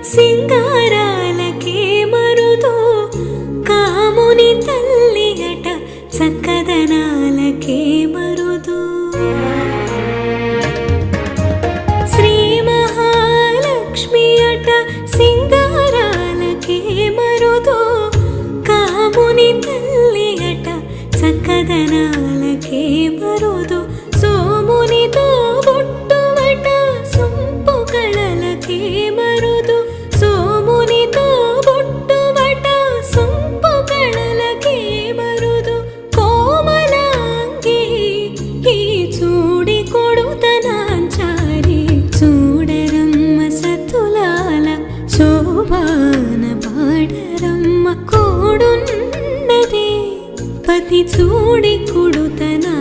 సింగారాలకే మరుదు కాముని తల్లి అట చక్కదనాలకే మరుదు శ్రీ మహాలక్ష్మి అట సింగారాలకే మరుదు కాముని తల్లి అట చక్కదనాలకే మరుదు సోమునితో బొట్టువట సొంపు కళలకే మరుదు సోమునితో బొట్టువట సొంపు కళలకే మరుదు కోమలాంగి ఈ చూడి కొడుతనాంచారి చూడరమ్మ సతులాల శోభాన పాడరమ్మ కోడున్నదే పతి చూడి కొడుతనా